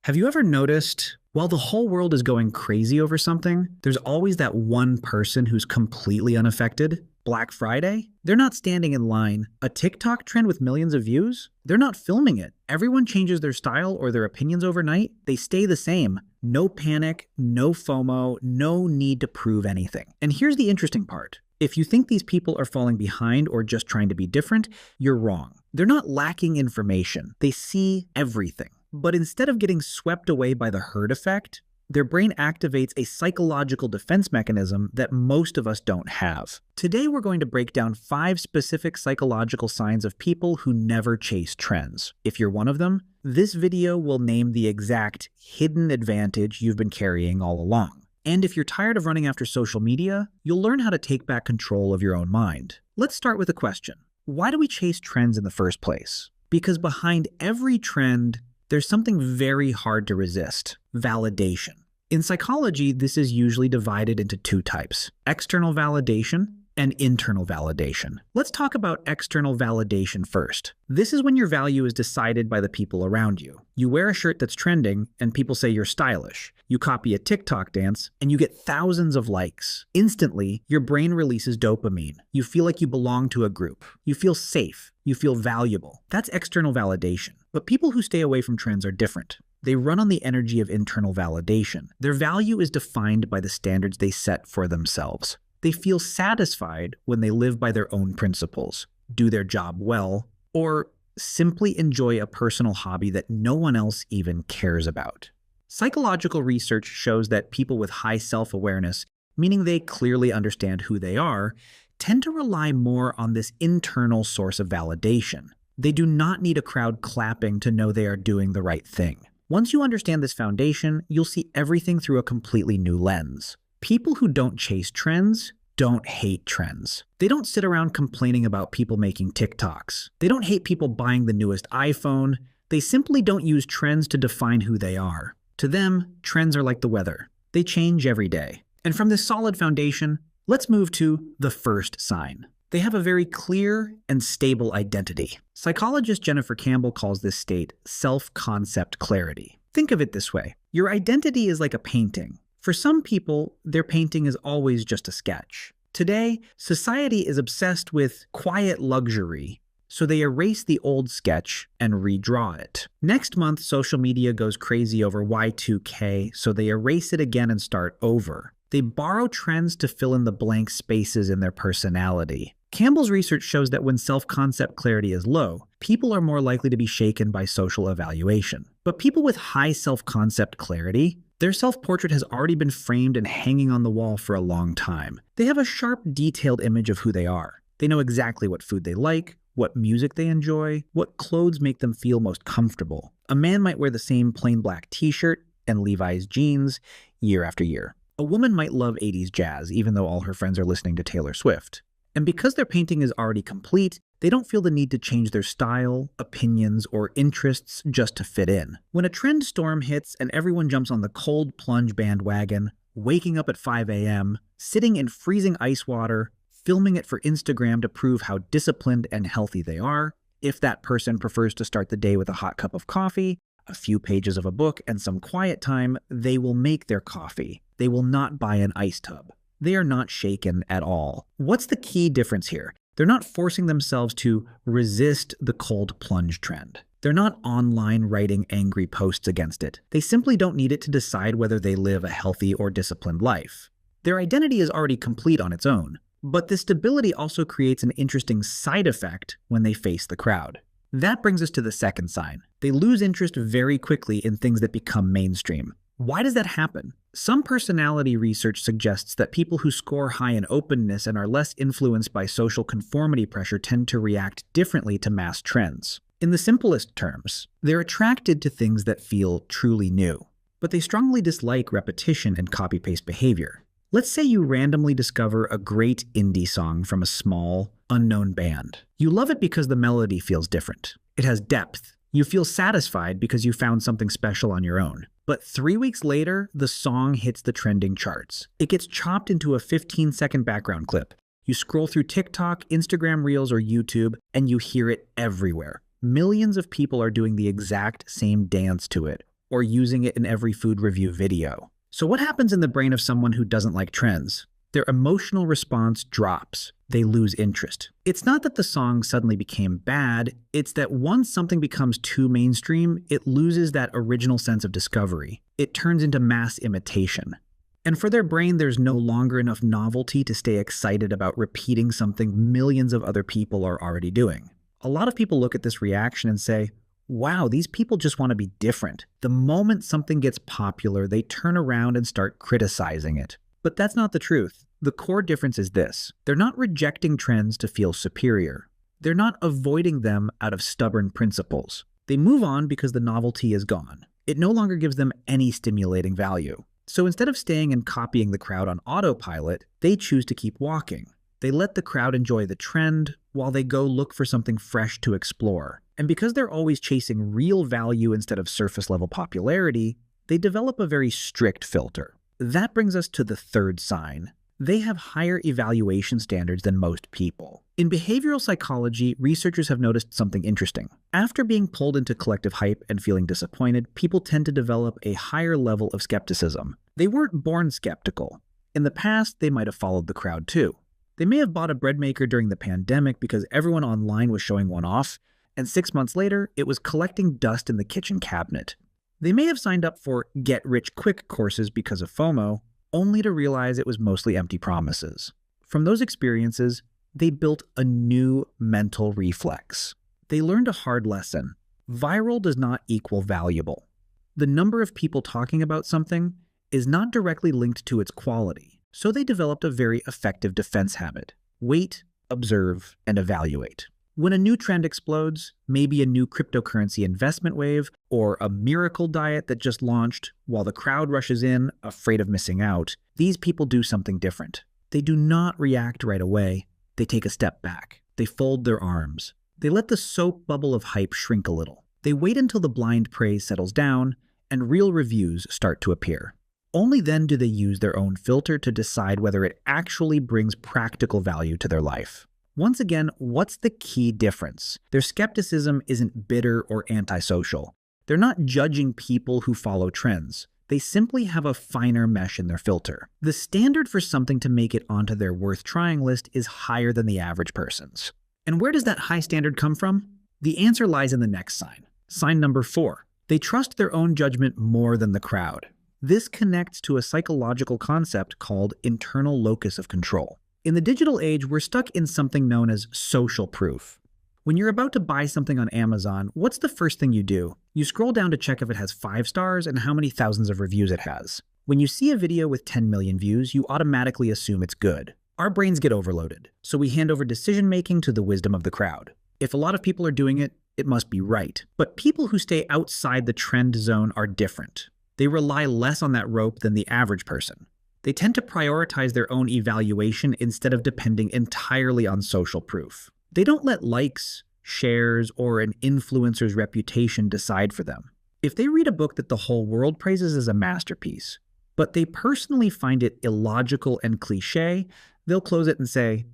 Have you ever noticed, while the whole world is going crazy over something, there's always that one person who's completely unaffected? Black Friday? They're not standing in line. A TikTok trend with millions of views? They're not filming it. Everyone changes their style or their opinions overnight. They stay the same. No panic, no FOMO, no need to prove anything. And here's the interesting part. If you think these people are falling behind or just trying to be different, you're wrong. They're not lacking information. They see everything. But instead of getting swept away by the herd effect, their brain activates a psychological defense mechanism that most of us don't have. Today, we're going to break down 5 specific psychological signs of people who never chase trends. If you're one of them, this video will name the exact hidden advantage you've been carrying all along. And if you're tired of running after social media, you'll learn how to take back control of your own mind. Let's start with a question. Why do we chase trends in the first place? Because behind every trend, there's something very hard to resist: validation. In psychology, this is usually divided into 2 types: external validation and internal validation. Let's talk about external validation first. This is when your value is decided by the people around you. You wear a shirt that's trending, and people say you're stylish. You copy a TikTok dance, and you get thousands of likes. Instantly, your brain releases dopamine. You feel like you belong to a group. You feel safe. You feel valuable. That's external validation. But people who stay away from trends are different. They run on the energy of internal validation. Their value is defined by the standards they set for themselves. They feel satisfied when they live by their own principles, do their job well, or simply enjoy a personal hobby that no one else even cares about. Psychological research shows that people with high self-awareness, meaning they clearly understand who they are, tend to rely more on this internal source of validation. They do not need a crowd clapping to know they are doing the right thing. Once you understand this foundation, you'll see everything through a completely new lens. People who don't chase trends don't hate trends. They don't sit around complaining about people making TikToks. They don't hate people buying the newest iPhone. They simply don't use trends to define who they are. To them, trends are like the weather. They change every day. And from this solid foundation, let's move to the first sign. They have a very clear and stable identity. Psychologist Jennifer Campbell calls this state self-concept clarity. Think of it this way. Your identity is like a painting. For some people, their painting is always just a sketch. Today, society is obsessed with quiet luxury, so they erase the old sketch and redraw it. Next month, social media goes crazy over Y2K, so they erase it again and start over. They borrow trends to fill in the blank spaces in their personality. Campbell's research shows that when self-concept clarity is low, people are more likely to be shaken by social evaluation. But people with high self-concept clarity, their self-portrait has already been framed and hanging on the wall for a long time. They have a sharp, detailed image of who they are. They know exactly what food they like, what music they enjoy, what clothes make them feel most comfortable. A man might wear the same plain black t-shirt and Levi's jeans year after year. A woman might love 80s jazz, even though all her friends are listening to Taylor Swift. And because their painting is already complete, they don't feel the need to change their style, opinions, or interests just to fit in. When a trend storm hits and everyone jumps on the cold plunge bandwagon, waking up at 5 a.m., sitting in freezing ice water, filming it for Instagram to prove how disciplined and healthy they are, if that person prefers to start the day with a hot cup of coffee, a few pages of a book, and some quiet time, they will make their coffee. They will not buy an ice tub. They are not shaken at all. What's the key difference here? They're not forcing themselves to resist the cold plunge trend. They're not online writing angry posts against it. They simply don't need it to decide whether they live a healthy or disciplined life. Their identity is already complete on its own. But this stability also creates an interesting side effect when they face the crowd. That brings us to the second sign. They lose interest very quickly in things that become mainstream. Why does that happen? Some personality research suggests that people who score high in openness and are less influenced by social conformity pressure tend to react differently to mass trends. In the simplest terms, they're attracted to things that feel truly new, but they strongly dislike repetition and copy-paste behavior. Let's say you randomly discover a great indie song from a small, unknown band. You love it because the melody feels different. It has depth. You feel satisfied because you found something special on your own. But 3 weeks later, the song hits the trending charts. It gets chopped into a 15-second background clip. You scroll through TikTok, Instagram Reels, or YouTube, and you hear it everywhere. Millions of people are doing the exact same dance to it, or using it in every food review video. So what happens in the brain of someone who doesn't like trends? Their emotional response drops. They lose interest. It's not that the song suddenly became bad, it's that once something becomes too mainstream, it loses that original sense of discovery. It turns into mass imitation. And for their brain, there's no longer enough novelty to stay excited about repeating something millions of other people are already doing. A lot of people look at this reaction and say, wow, these people just want to be different. The moment something gets popular, they turn around and start criticizing it. But that's not the truth. The core difference is this. They're not rejecting trends to feel superior. They're not avoiding them out of stubborn principles. They move on because the novelty is gone. It no longer gives them any stimulating value. So instead of staying and copying the crowd on autopilot, they choose to keep walking. They let the crowd enjoy the trend while they go look for something fresh to explore. And because they're always chasing real value instead of surface-level popularity, they develop a very strict filter. That brings us to the third sign. They have higher evaluation standards than most people. In behavioral psychology, researchers have noticed something interesting. After being pulled into collective hype and feeling disappointed, people tend to develop a higher level of skepticism. They weren't born skeptical. In the past, they might have followed the crowd too. They may have bought a bread maker during the pandemic because everyone online was showing one off, and 6 months later, it was collecting dust in the kitchen cabinet. They may have signed up for get-rich-quick courses because of FOMO, only to realize it was mostly empty promises. From those experiences, they built a new mental reflex. They learned a hard lesson. Viral does not equal valuable. The number of people talking about something is not directly linked to its quality, so they developed a very effective defense habit. Wait, observe, and evaluate. When a new trend explodes, maybe a new cryptocurrency investment wave or a miracle diet that just launched, while the crowd rushes in, afraid of missing out, these people do something different. They do not react right away. They take a step back. They fold their arms. They let the soap bubble of hype shrink a little. They wait until the blind praise settles down and real reviews start to appear. Only then do they use their own filter to decide whether it actually brings practical value to their life. Once again, what's the key difference? Their skepticism isn't bitter or antisocial. They're not judging people who follow trends. They simply have a finer mesh in their filter. The standard for something to make it onto their worth trying list is higher than the average person's. And where does that high standard come from? The answer lies in the next sign. Sign number 4. They trust their own judgment more than the crowd. This connects to a psychological concept called internal locus of control. In the digital age, we're stuck in something known as social proof. When you're about to buy something on Amazon, what's the first thing you do? You scroll down to check if it has 5 stars and how many thousands of reviews it has. When you see a video with 10 million views, you automatically assume it's good. Our brains get overloaded, so we hand over decision-making to the wisdom of the crowd. If a lot of people are doing it, it must be right. But people who stay outside the trend zone are different. They rely less on that rope than the average person. They tend to prioritize their own evaluation instead of depending entirely on social proof. They don't let likes, shares, or an influencer's reputation decide for them. If they read a book that the whole world praises as a masterpiece, but they personally find it illogical and cliché, they'll close it and say,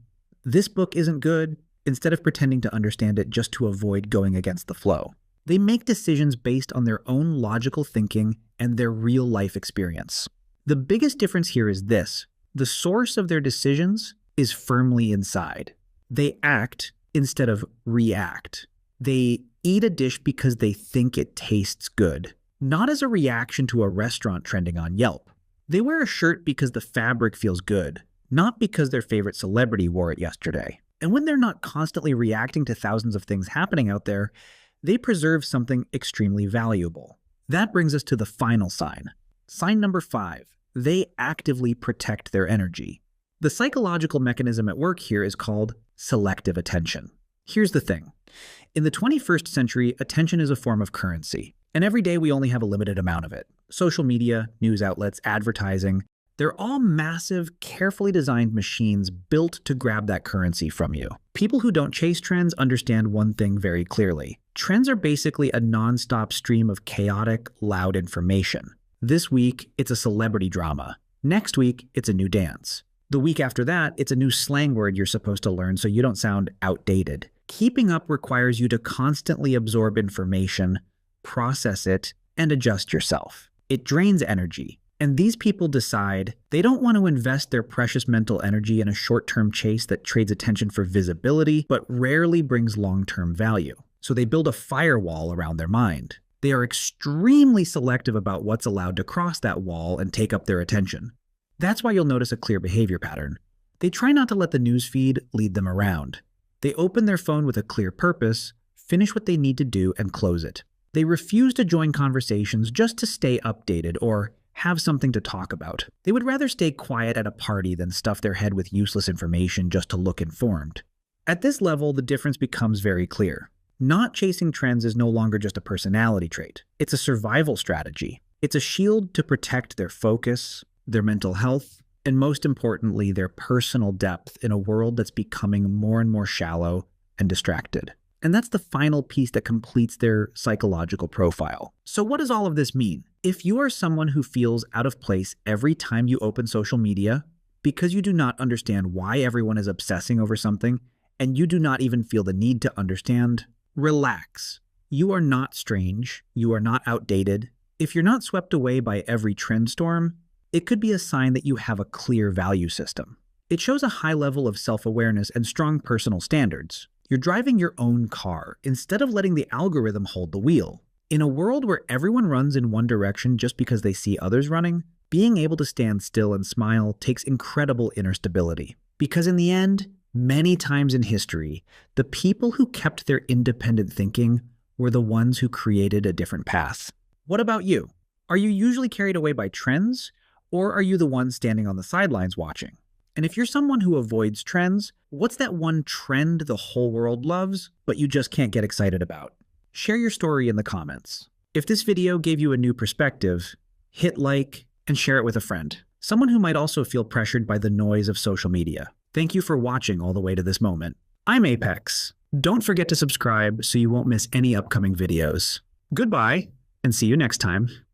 "This book isn't good," instead of pretending to understand it just to avoid going against the flow. They make decisions based on their own logical thinking and their real-life experience. The biggest difference here is this: the source of their decisions is firmly inside. They act instead of react. They eat a dish because they think it tastes good, not as a reaction to a restaurant trending on Yelp. They wear a shirt because the fabric feels good, not because their favorite celebrity wore it yesterday. And when they're not constantly reacting to thousands of things happening out there, they preserve something extremely valuable. That brings us to the final sign. Sign number 5. They actively protect their energy. The psychological mechanism at work here is called selective attention. Here's the thing. In the 21st century, attention is a form of currency, and every day we only have a limited amount of it. Social media, news outlets, advertising, they're all massive, carefully designed machines built to grab that currency from you. People who don't chase trends understand one thing very clearly. Trends are basically a non-stop stream of chaotic, loud information. This week, it's a celebrity drama. Next week, it's a new dance. The week after that, it's a new slang word you're supposed to learn so you don't sound outdated. Keeping up requires you to constantly absorb information, process it, and adjust yourself. It drains energy. And these people decide they don't want to invest their precious mental energy in a short-term chase that trades attention for visibility, but rarely brings long-term value. So they build a firewall around their mind. They are extremely selective about what's allowed to cross that wall and take up their attention. That's why you'll notice a clear behavior pattern. They try not to let the newsfeed lead them around. They open their phone with a clear purpose, finish what they need to do, and close it. They refuse to join conversations just to stay updated or have something to talk about. They would rather stay quiet at a party than stuff their head with useless information just to look informed. At this level, the difference becomes very clear. Not chasing trends is no longer just a personality trait. It's a survival strategy. It's a shield to protect their focus, their mental health, and most importantly, their personal depth in a world that's becoming more and more shallow and distracted. And that's the final piece that completes their psychological profile. So what does all of this mean? If you are someone who feels out of place every time you open social media because you do not understand why everyone is obsessing over something and you do not even feel the need to understand, relax. You are not strange. You are not outdated. If you're not swept away by every trend storm, it could be a sign that you have a clear value system. It shows a high level of self-awareness and strong personal standards. You're driving your own car instead of letting the algorithm hold the wheel. In a world where everyone runs in one direction just because they see others running, being able to stand still and smile takes incredible inner stability. Because in the end, many times in history, the people who kept their independent thinking were the ones who created a different path. What about you? Are you usually carried away by trends, or are you the one standing on the sidelines watching? And if you're someone who avoids trends, what's that one trend the whole world loves, but you just can't get excited about? Share your story in the comments. If this video gave you a new perspective, hit like and share it with a friend, someone who might also feel pressured by the noise of social media. Thank you for watching all the way to this moment. I'm Apex. Don't forget to subscribe so you won't miss any upcoming videos. Goodbye, and see you next time.